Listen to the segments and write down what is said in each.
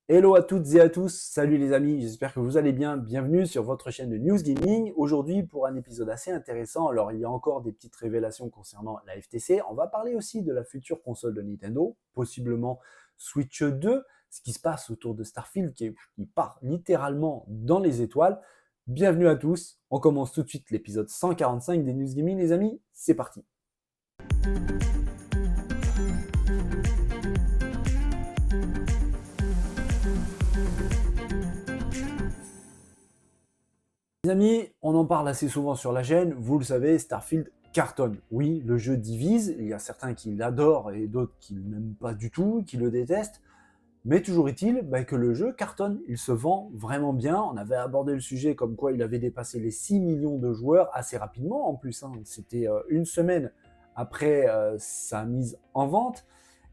Hello à toutes et à tous, salut les amis, j'espère que vous allez bien, bienvenue sur votre chaîne de News Gaming. Aujourd'hui pour un épisode assez intéressant, alors il y a encore des petites révélations concernant la FTC, on va parler aussi de la future console de Nintendo, possiblement Switch 2, ce qui se passe autour de Starfield qui part littéralement dans les étoiles. Bienvenue à tous, on commence tout de suite l'épisode 145 des News Gaming les amis, c'est parti. Les amis, on en parle assez souvent sur la chaîne, vous le savez, Starfield cartonne. Oui, le jeu divise, il y a certains qui l'adorent et d'autres qui ne l'aiment pas du tout, qui le détestent, mais toujours est-il que le jeu cartonne, il se vend vraiment bien. On avait abordé le sujet comme quoi il avait dépassé les 6 millions de joueurs assez rapidement en plus, hein. C'était une semaine après sa mise en vente.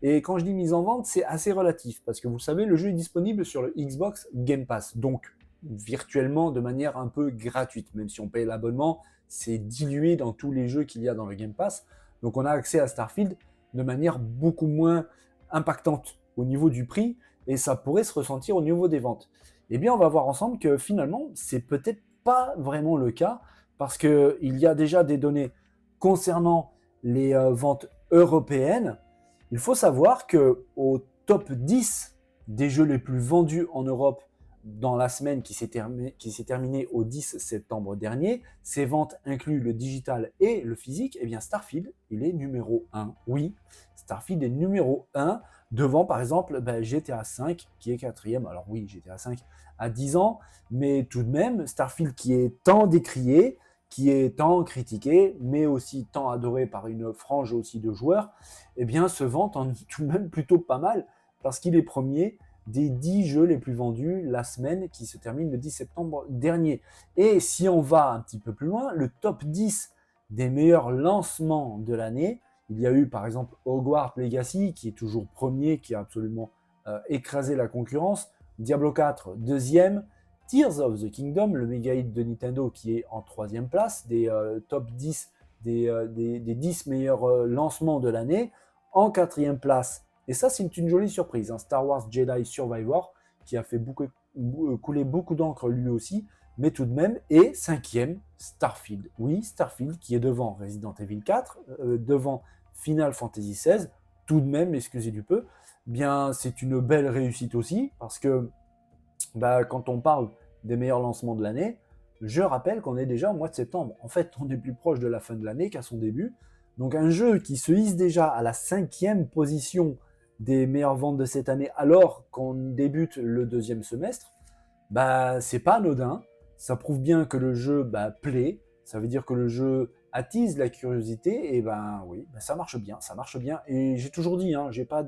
Et quand je dis mise en vente, c'est assez relatif, parce que vous savez, le jeu est disponible sur le Xbox Game Pass, donc virtuellement de manière un peu gratuite, même si on paye l'abonnement, c'est dilué dans tous les jeux qu'il y a dans le Game Pass, donc on a accès à Starfield de manière beaucoup moins impactante au niveau du prix, et ça pourrait se ressentir au niveau des ventes. Eh bien, on va voir ensemble que finalement, c'est peut-être pas vraiment le cas, parce qu'il y a déjà des données concernant les ventes européennes. Il faut savoir qu'au top 10 des jeux les plus vendus en Europe dans la semaine qui s'est terminée au 10 septembre dernier, ces ventes incluent le digital et le physique, et bien Starfield, il est numéro 1. Oui, Starfield est numéro 1 devant par exemple GTA 5 qui est quatrième. Alors oui, GTA 5 a 10 ans, mais tout de même, Starfield qui est tant décrié, qui est tant critiqué, mais aussi tant adoré par une frange aussi de joueurs, eh bien, se vante en tout de même plutôt pas mal, parce qu'il est premier des 10 jeux les plus vendus la semaine qui se termine le 10 septembre dernier. Et si on va un petit peu plus loin, le top 10 des meilleurs lancements de l'année, il y a eu par exemple Hogwarts Legacy qui est toujours premier, qui a absolument écrasé la concurrence, Diablo 4 deuxième, Tears of the Kingdom, le méga hit de Nintendo qui est en troisième place, des top 10 des 10 meilleurs lancements de l'année. En quatrième place, et ça c'est une jolie surprise, hein, Star Wars Jedi Survivor, qui a fait couler beaucoup d'encre lui aussi, mais tout de même. Et cinquième, Starfield. Oui, Starfield qui est devant Resident Evil 4, devant Final Fantasy XVI, tout de même, excusez du peu. Bien, c'est une belle réussite aussi, parce que quand on parle des meilleurs lancements de l'année, je rappelle qu'on est déjà au mois de septembre. En fait, on est plus proche de la fin de l'année qu'à son début. Donc un jeu qui se hisse déjà à la 5e position des meilleures ventes de cette année alors qu'on débute le deuxième semestre, c'est pas anodin. Ça prouve bien que le jeu plaît. Ça veut dire que le jeu attise la curiosité et oui, ça marche bien, ça marche bien. Et j'ai toujours dit, hein, j'ai pas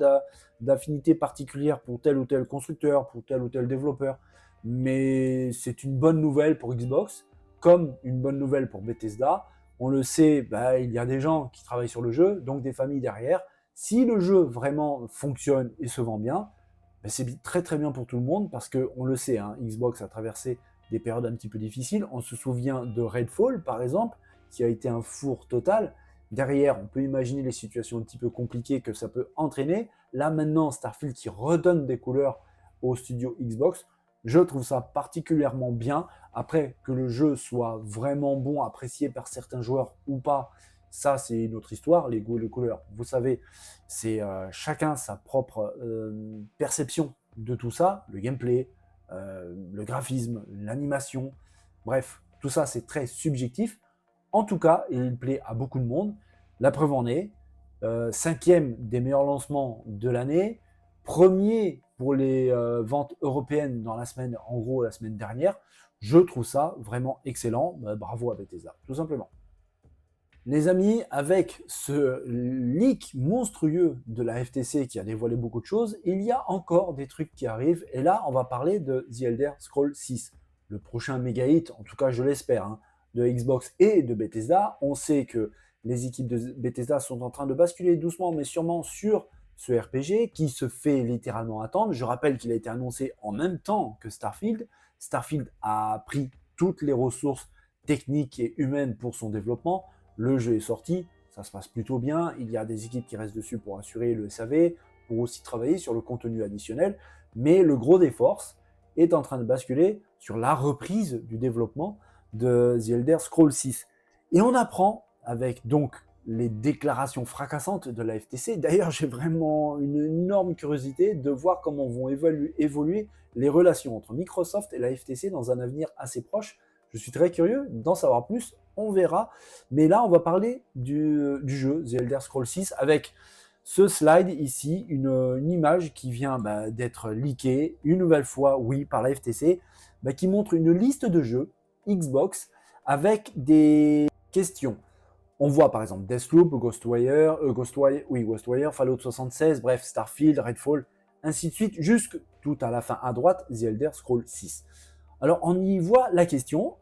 d'affinité particulière pour tel ou tel constructeur, pour tel ou tel développeur, mais c'est une bonne nouvelle pour Xbox, comme une bonne nouvelle pour Bethesda. On le sait, il y a des gens qui travaillent sur le jeu, donc des familles derrière. Si le jeu vraiment fonctionne et se vend bien, c'est très très bien pour tout le monde parce qu'on le sait, hein, Xbox a traversé des périodes un petit peu difficiles. On se souvient de Redfall, par exemple, qui a été un four total. Derrière, on peut imaginer les situations un petit peu compliquées que ça peut entraîner. Là, maintenant, Starfield qui redonne des couleurs au studio Xbox, je trouve ça particulièrement bien. Après, que le jeu soit vraiment bon, apprécié par certains joueurs ou pas, ça, c'est une autre histoire, les goûts et les couleurs. Vous savez, c'est chacun sa propre perception de tout ça, le gameplay, le graphisme, l'animation, bref, tout ça c'est très subjectif. En tout cas, il plaît à beaucoup de monde. La preuve en est, cinquième des meilleurs lancements de l'année, premier pour les ventes européennes dans la semaine, en gros la semaine dernière. Je trouve ça vraiment excellent. Bravo à Bethesda, tout simplement. Les amis, avec ce leak monstrueux de la FTC qui a dévoilé beaucoup de choses, il y a encore des trucs qui arrivent. Et là, on va parler de The Elder Scrolls 6, le prochain méga hit, en tout cas je l'espère, hein, de Xbox et de Bethesda. On sait que les équipes de Bethesda sont en train de basculer doucement mais sûrement sur ce RPG qui se fait littéralement attendre. Je rappelle qu'il a été annoncé en même temps que Starfield. Starfield a pris toutes les ressources techniques et humaines pour son développement. Le jeu est sorti, ça se passe plutôt bien, il y a des équipes qui restent dessus pour assurer le SAV, pour aussi travailler sur le contenu additionnel. Mais le gros des forces est en train de basculer sur la reprise du développement de The Elder Scrolls 6. Et on apprend avec donc les déclarations fracassantes de la FTC. D'ailleurs, j'ai vraiment une énorme curiosité de voir comment vont évoluer les relations entre Microsoft et la FTC dans un avenir assez proche. Je suis très curieux d'en savoir plus, on verra. Mais là, on va parler du jeu The Elder Scrolls 6 avec ce slide ici, une image qui vient d'être leakée une nouvelle fois, oui, par la FTC, qui montre une liste de jeux Xbox avec des questions. On voit par exemple Deathloop, Ghostwire, Fallout 76, bref, Starfield, Redfall, ainsi de suite, jusque tout à la fin à droite, The Elder Scrolls 6. Alors on y voit la question,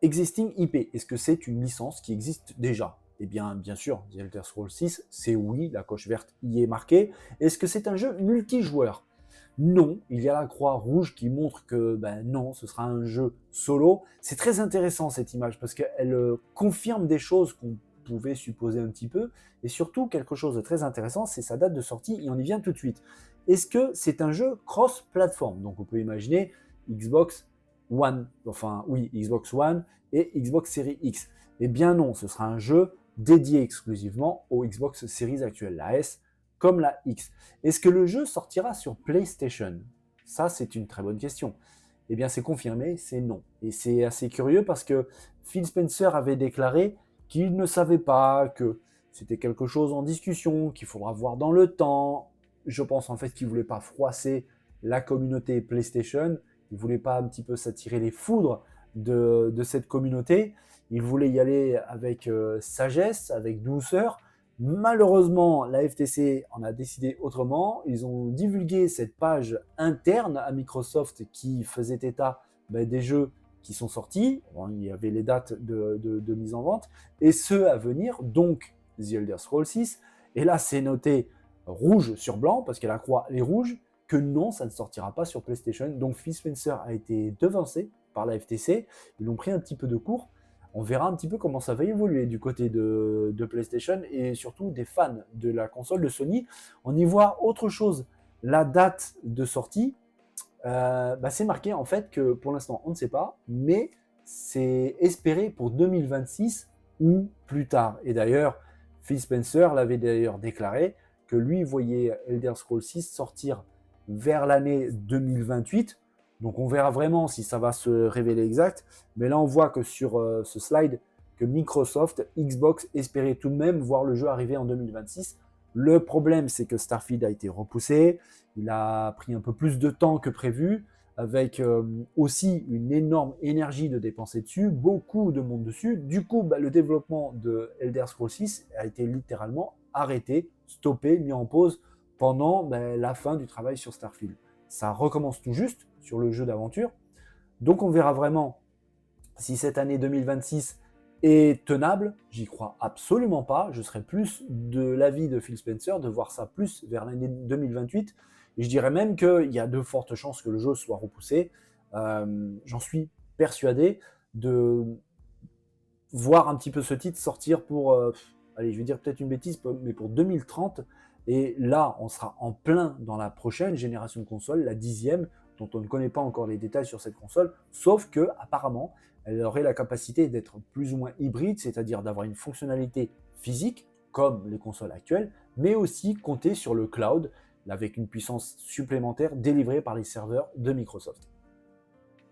Existing IP, est-ce que c'est une licence qui existe déjà? Eh bien sûr, The Elder Scrolls 6, c'est oui, la coche verte y est marquée. Est-ce que c'est un jeu multijoueur? Non, il y a la croix rouge qui montre que non, ce sera un jeu solo. C'est très intéressant cette image parce qu'elle confirme des choses qu'on pouvait supposer un petit peu. Et surtout, quelque chose de très intéressant, c'est sa date de sortie et on y vient tout de suite. Est-ce que c'est un jeu cross-platform? Donc on peut imaginer Xbox One, enfin oui, Xbox One et Xbox Series X. Eh bien non, ce sera un jeu dédié exclusivement aux Xbox Series actuelles, la S comme la X. Est-ce que le jeu sortira sur PlayStation? Ça, c'est une très bonne question. Eh bien, c'est confirmé, c'est non. Et c'est assez curieux parce que Phil Spencer avait déclaré qu'il ne savait pas, que c'était quelque chose en discussion, qu'il faudra voir dans le temps. Je pense en fait qu'il ne voulait pas froisser la communauté PlayStation. Il ne voulait pas un petit peu s'attirer les foudres de cette communauté. Il voulait y aller avec sagesse, avec douceur. Malheureusement, la FTC en a décidé autrement. Ils ont divulgué cette page interne à Microsoft qui faisait état des jeux qui sont sortis. Bon, il y avait les dates de mise en vente et ceux à venir, donc The Elder Scrolls 6. Et là, c'est noté rouge sur blanc parce que la croix est rouge, que non, ça ne sortira pas sur PlayStation. Donc Phil Spencer a été devancé par la FTC. Ils l'ont pris un petit peu de court. On verra un petit peu comment ça va évoluer du côté de PlayStation et surtout des fans de la console de Sony. On y voit autre chose. La date de sortie, c'est marqué en fait que pour l'instant on ne sait pas, mais c'est espéré pour 2026 ou plus tard. Et d'ailleurs, Phil Spencer l'avait d'ailleurs déclaré que lui voyait Elder Scrolls 6 sortir vers l'année 2028. Donc on verra vraiment si ça va se révéler exact. Mais là on voit que sur ce slide, que Microsoft, Xbox espérait tout de même voir le jeu arriver en 2026. Le problème, c'est que Starfield a été repoussé. Il a pris un peu plus de temps que prévu, avec aussi une énorme énergie de dépenser dessus, beaucoup de monde dessus. Du coup, le développement de Elder Scrolls 6 a été littéralement arrêté, stoppé, mis en pause pendant la fin du travail sur Starfield. Ça recommence tout juste sur le jeu d'aventure. Donc on verra vraiment si cette année 2026 est tenable. J'y crois absolument pas. Je serais plus de l'avis de Phil Spencer de voir ça plus vers l'année 2028. Et je dirais même qu'il y a de fortes chances que le jeu soit repoussé. J'en suis persuadé de voir un petit peu ce titre sortir pour, allez, je vais dire peut-être une bêtise, mais pour 2030. Et là, on sera en plein dans la prochaine génération de consoles, la 10e, dont on ne connaît pas encore les détails sur cette console, sauf que apparemment, elle aurait la capacité d'être plus ou moins hybride, c'est-à-dire d'avoir une fonctionnalité physique, comme les consoles actuelles, mais aussi compter sur le cloud, avec une puissance supplémentaire délivrée par les serveurs de Microsoft.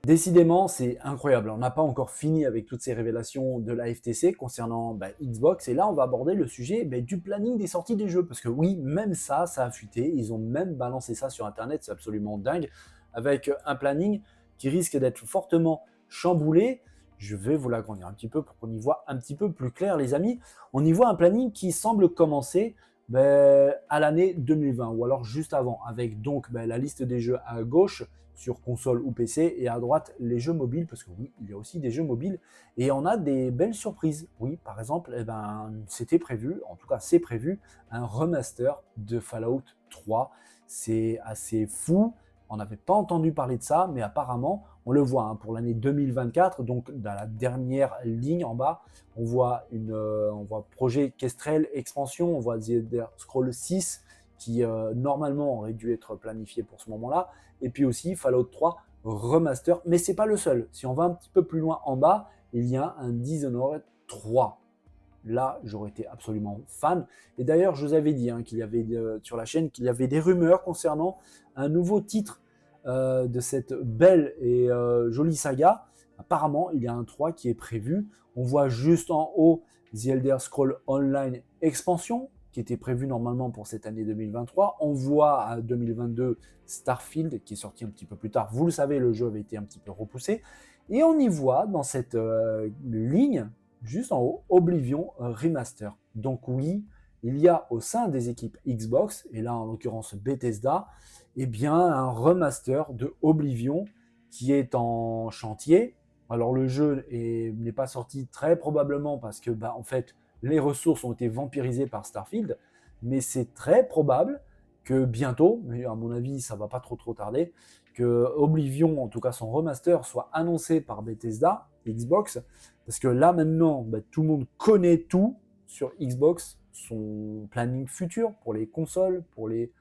Décidément, c'est incroyable. On n'a pas encore fini avec toutes ces révélations de la FTC concernant Xbox. Et là, on va aborder le sujet du planning des sorties des jeux. Parce que oui, même ça a fuité. Ils ont même balancé ça sur Internet. C'est absolument dingue. Avec un planning qui risque d'être fortement chamboulé. Je vais vous l'agrandir un petit peu pour qu'on y voit un petit peu plus clair, les amis. On y voit un planning qui semble commencer à l'année 2020 ou alors juste avant. Avec donc la liste des jeux à gauche sur console ou PC, et à droite les jeux mobiles, parce que oui, il y a aussi des jeux mobiles, et on a des belles surprises. Oui, par exemple, c'était prévu, en tout cas c'est prévu, un remaster de Fallout 3. C'est assez fou, on n'avait pas entendu parler de ça, mais apparemment, on le voit pour l'année 2024, donc dans la dernière ligne en bas, on voit projet Kestrel expansion, on voit The Elder Scrolls 6, qui normalement aurait dû être planifié pour ce moment-là. Et puis aussi Fallout 3 Remaster, mais c'est pas le seul. Si on va un petit peu plus loin en bas, il y a un Dishonored 3. Là, j'aurais été absolument fan. Et d'ailleurs, je vous avais dit qu'il y avait sur la chaîne qu'il y avait des rumeurs concernant un nouveau titre de cette belle et jolie saga. Apparemment, il y a un 3 qui est prévu. On voit juste en haut The Elder Scrolls Online Expansion, qui était prévu normalement pour cette année 2023. On voit à 2022 Starfield, qui est sorti un petit peu plus tard. Vous le savez, le jeu avait été un petit peu repoussé. Et on y voit dans cette ligne, juste en haut, Oblivion Remaster. Donc oui, il y a au sein des équipes Xbox, et là en l'occurrence Bethesda, eh bien un remaster de Oblivion qui est en chantier. Alors le jeu n'est pas sorti très probablement parce que en fait les ressources ont été vampirisées par Starfield, mais c'est très probable que bientôt, mais à mon avis ça va pas trop tarder, que Oblivion, en tout cas son remaster, soit annoncé par Bethesda, Xbox, parce que là maintenant tout le monde connaît tout sur Xbox, son planning futur pour les consoles, pour les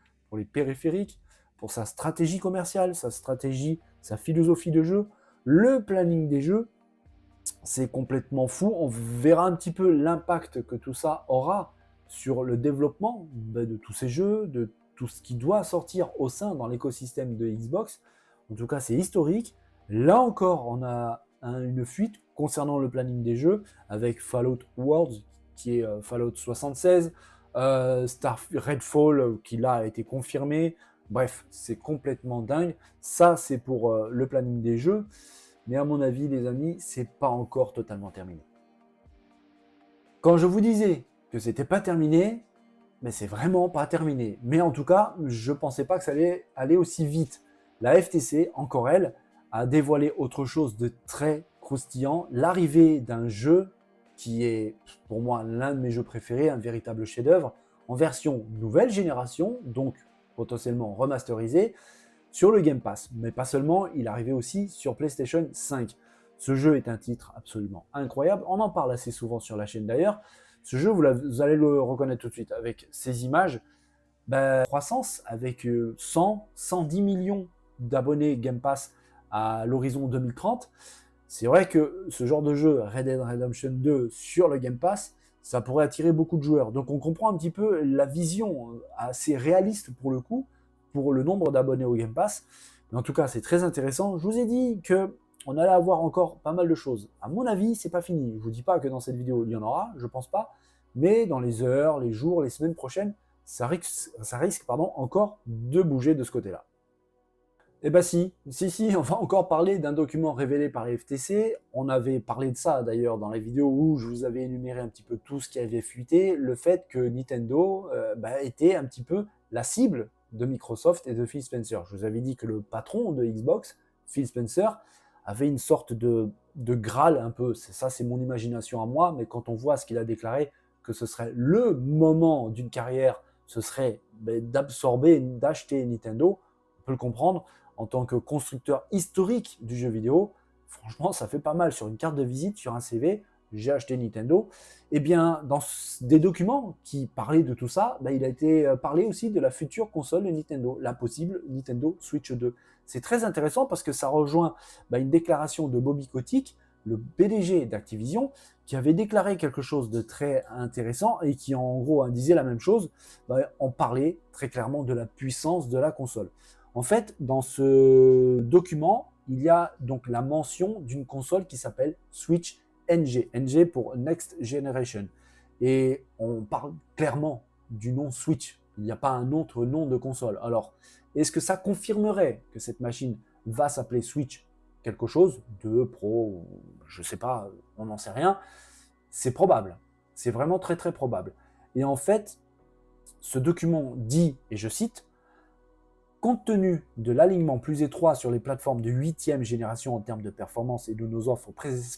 périphériques, pour sa stratégie commerciale, sa stratégie, sa philosophie de jeu, le planning des jeux. C'est complètement fou. On verra un petit peu l'impact que tout ça aura sur le développement de tous ces jeux, de tout ce qui doit sortir au sein dans l'écosystème de Xbox. En tout cas, c'est historique. Là encore, on a une fuite concernant le planning des jeux avec Fallout Worlds, qui est Fallout 76, Redfall, qui là a été confirmé. Bref, c'est complètement dingue. Ça, c'est pour le planning des jeux. Mais à mon avis, les amis, c'est pas encore totalement terminé. Quand je vous disais que c'était pas terminé, mais c'est vraiment pas terminé. Mais en tout cas, je pensais pas que ça allait aller aussi vite. La FTC, encore elle, a dévoilé autre chose de très croustillant, l'arrivée d'un jeu qui est pour moi l'un de mes jeux préférés, un véritable chef-d'œuvre, en version nouvelle génération, donc potentiellement remasterisé, sur le Game Pass. Mais pas seulement, il arrivait aussi sur PlayStation 5. Ce jeu est un titre absolument incroyable. On en parle assez souvent sur la chaîne d'ailleurs. Ce jeu, vous allez le reconnaître tout de suite avec ces images. Croissance avec 100, 110 millions d'abonnés Game Pass à l'horizon 2030. C'est vrai que ce genre de jeu, Red Dead Redemption 2 sur le Game Pass, ça pourrait attirer beaucoup de joueurs. Donc on comprend un petit peu la vision assez réaliste pour le coup, pour le nombre d'abonnés au Game Pass. Mais en tout cas, c'est très intéressant. Je vous ai dit qu'on allait avoir encore pas mal de choses. À mon avis, c'est pas fini. Je vous dis pas que dans cette vidéo, il y en aura, je pense pas. Mais dans les heures, les jours, les semaines prochaines, ça risque encore de bouger de ce côté-là. Eh bien si, on va encore parler d'un document révélé par les FTC. On avait parlé de ça d'ailleurs dans la vidéo où je vous avais énuméré un petit peu tout ce qui avait fuité, le fait que Nintendo était un petit peu la cible de Microsoft et de Phil Spencer. Je vous avais dit que le patron de Xbox, Phil Spencer, avait une sorte de Graal un peu. Ça, c'est mon imagination à moi, mais quand on voit ce qu'il a déclaré, que ce serait le moment d'une carrière, ce serait d'absorber, d'acheter Nintendo, on peut le comprendre. En tant que constructeur historique du jeu vidéo, franchement, ça fait pas mal. Sur une carte de visite, sur un CV, j'ai acheté Nintendo. Eh bien, dans des documents qui parlaient de tout ça, il a été parlé aussi de la future console de Nintendo, la possible Nintendo Switch 2. C'est très intéressant parce que ça rejoint une déclaration de Bobby Kotick, le PDG d'Activision, qui avait déclaré quelque chose de très intéressant et qui en gros disait la même chose. On parlait très clairement de la puissance de la console. En fait, dans ce document, il y a donc la mention d'une console qui s'appelle Switch NG. NG pour Next Generation. Et on parle clairement du nom Switch. Il n'y a pas un autre nom de console. Alors, est-ce que ça confirmerait que cette machine va s'appeler Switch quelque chose, 2, Pro, je ne sais pas, on n'en sait rien. C'est probable. C'est vraiment très très probable. Et en fait, ce document dit, et je cite, compte tenu de l'alignement plus étroit sur les plateformes de 8e génération en termes de performance et de nos offres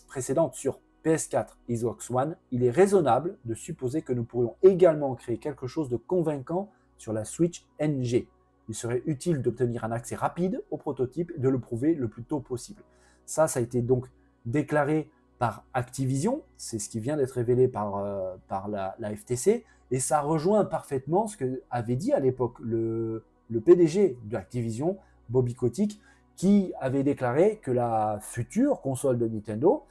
précédentes sur PS4 et Xbox One, il est raisonnable de supposer que nous pourrions également créer quelque chose de convaincant sur la Switch NG. Il serait utile d'obtenir un accès rapide au prototype et de le prouver le plus tôt possible. Ça a été donc déclaré par Activision, c'est ce qui vient d'être révélé par la FTC, Et ça rejoint parfaitement ce que avait dit à l'époque le PDG de Activision, Bobby Kotick, qui avait déclaré que la future console de Nintendo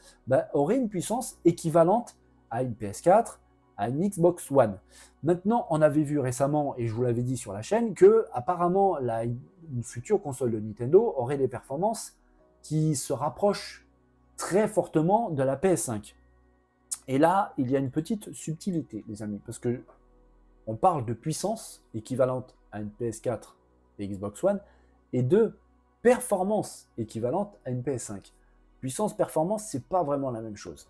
aurait une puissance équivalente à une PS4, à une Xbox One. Maintenant, on avait vu récemment, et je vous l'avais dit sur la chaîne, que apparemment une future console de Nintendo aurait des performances qui se rapprochent très fortement de la PS5. Et là, il y a une petite subtilité, les amis, parce que on parle de puissance équivalente à une PS4 et Xbox One, et de performance équivalente à une PS5. Puissance-performance, c'est pas vraiment la même chose.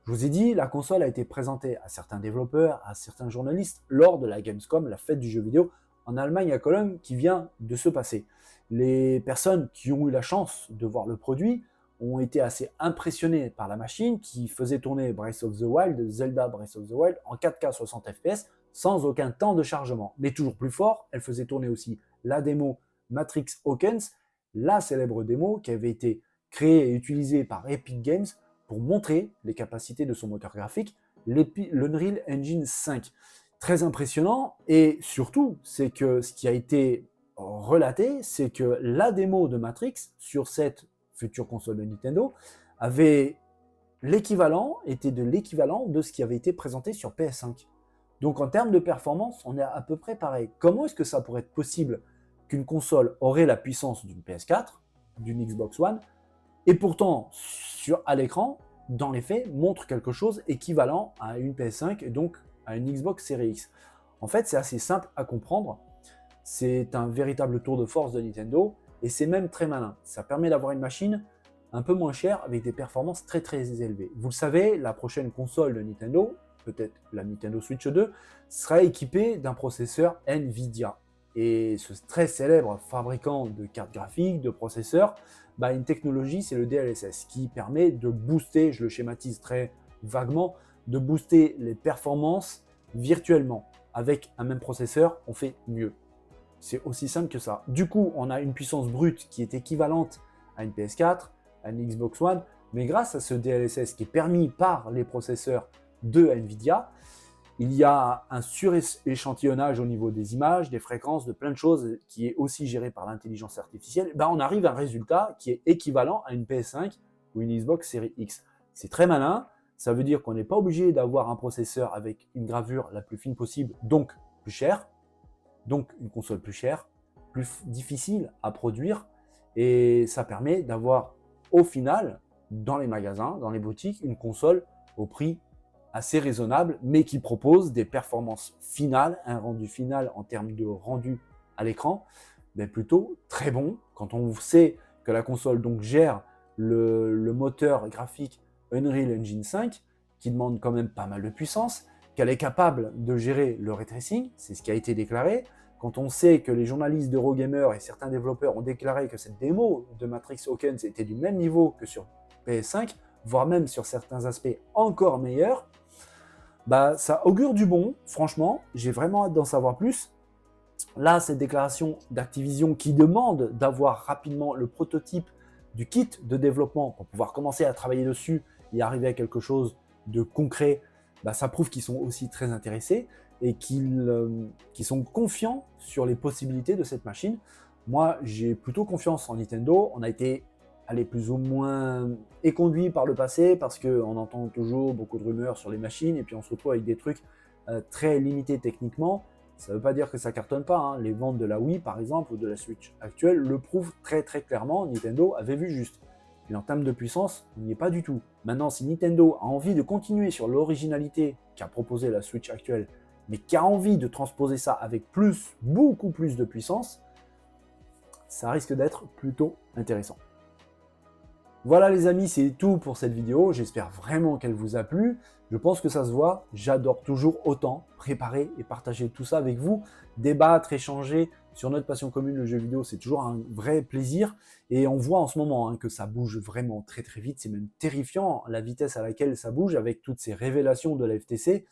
Je vous ai dit, la console a été présentée à certains développeurs, à certains journalistes, lors de la Gamescom, la fête du jeu vidéo, en Allemagne à Cologne, qui vient de se passer. Les personnes qui ont eu la chance de voir le produit ont été assez impressionnées par la machine qui faisait tourner Breath of the Wild, Zelda Breath of the Wild, en 4K 60 fps, sans aucun temps de chargement. Mais toujours plus fort, elle faisait tourner aussi la démo Matrix Awakens, la célèbre démo qui avait été créée et utilisée par Epic Games pour montrer les capacités de son moteur graphique, l'Unreal Engine 5. Très impressionnant, et surtout, c'est que ce qui a été relaté, c'est que la démo de Matrix sur cette future console de Nintendo avait était de l'équivalent de ce qui avait été présenté sur PS5. Donc en termes de performance, on est à peu près pareil. Comment est-ce que ça pourrait être possible qu'une console aurait la puissance d'une PS4, d'une Xbox One, et pourtant, à l'écran, dans les faits, montre quelque chose équivalent à une PS5 et donc à une Xbox Series X. En fait, c'est assez simple à comprendre. C'est un véritable tour de force de Nintendo et c'est même très malin. Ça permet d'avoir une machine un peu moins chère avec des performances très très élevées. Vous le savez, la prochaine console de Nintendo, peut-être la Nintendo Switch 2, sera équipée d'un processeur Nvidia. Et ce très célèbre fabricant de cartes graphiques, de processeurs, une technologie, c'est le DLSS, qui permet de booster, je le schématise très vaguement, de booster les performances virtuellement. Avec un même processeur, on fait mieux. C'est aussi simple que ça. Du coup, on a une puissance brute qui est équivalente à une PS4, à une Xbox One, mais grâce à ce DLSS qui est permis par les processeurs de Nvidia, il y a un suréchantillonnage au niveau des images, des fréquences, de plein de choses qui est aussi géré par l'intelligence artificielle. On arrive à un résultat qui est équivalent à une PS5 ou une Xbox Series X. C'est très malin. Ça veut dire qu'on n'est pas obligé d'avoir un processeur avec une gravure la plus fine possible, donc plus cher, donc une console plus chère, plus difficile à produire, et ça permet d'avoir au final, dans les magasins, dans les boutiques, une console au prix assez raisonnable, mais qui propose des performances finales, un rendu final en termes de rendu à l'écran, plutôt très bon. Quand on sait que la console donc gère le moteur graphique Unreal Engine 5, qui demande quand même pas mal de puissance, qu'elle est capable de gérer le ray tracing, c'est ce qui a été déclaré. Quand on sait que les journalistes d'Eurogamer et certains développeurs ont déclaré que cette démo de Matrix Awakens était du même niveau que sur PS5, voire même sur certains aspects encore meilleurs, ça augure du bon, franchement, j'ai vraiment hâte d'en savoir plus. Là, cette déclaration d'Activision qui demande d'avoir rapidement le prototype du kit de développement pour pouvoir commencer à travailler dessus et arriver à quelque chose de concret, ça prouve qu'ils sont aussi très intéressés et qu'ils sont confiants sur les possibilités de cette machine. Moi, j'ai plutôt confiance en Nintendo. On a été plus ou moins éconduit par le passé parce qu'on entend toujours beaucoup de rumeurs sur les machines et puis on se retrouve avec des trucs très limités techniquement. Ça ne veut pas dire que ça cartonne pas, hein. Les ventes de la Wii par exemple ou de la Switch actuelle le prouvent très très clairement. Nintendo avait vu juste. Mais en termes de puissance, on n'y est pas du tout. Maintenant, si Nintendo a envie de continuer sur l'originalité qu'a proposé la Switch actuelle, mais qui a envie de transposer ça avec beaucoup plus de puissance, ça risque d'être plutôt intéressant. Voilà les amis, c'est tout pour cette vidéo. J'espère vraiment qu'elle vous a plu. Je pense que ça se voit. J'adore toujours autant préparer et partager tout ça avec vous. Débattre, échanger sur notre passion commune, le jeu vidéo, c'est toujours un vrai plaisir. Et on voit en ce moment que ça bouge vraiment très très vite. C'est même terrifiant la vitesse à laquelle ça bouge avec toutes ces révélations de la FTC.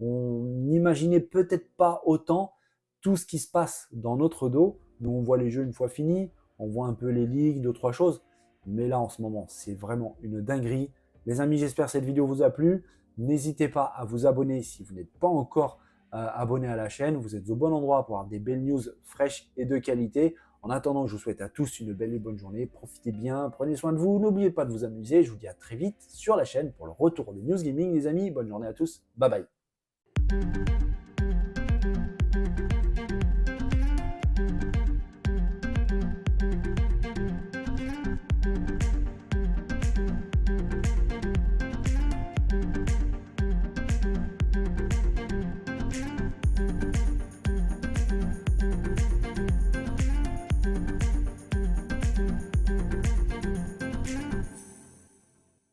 On n'imaginait peut-être pas autant tout ce qui se passe dans notre dos. Nous, on voit les jeux une fois finis. On voit un peu les ligues, deux, trois choses. Mais là, en ce moment, c'est vraiment une dinguerie. Les amis, j'espère que cette vidéo vous a plu. N'hésitez pas à vous abonner si vous n'êtes pas encore abonner à la chaîne. Vous êtes au bon endroit pour avoir des belles news fraîches et de qualité. En attendant, je vous souhaite à tous une belle et bonne journée. Profitez bien, prenez soin de vous. N'oubliez pas de vous amuser. Je vous dis à très vite sur la chaîne pour le retour des news gaming, les amis. Bonne journée à tous. Bye bye.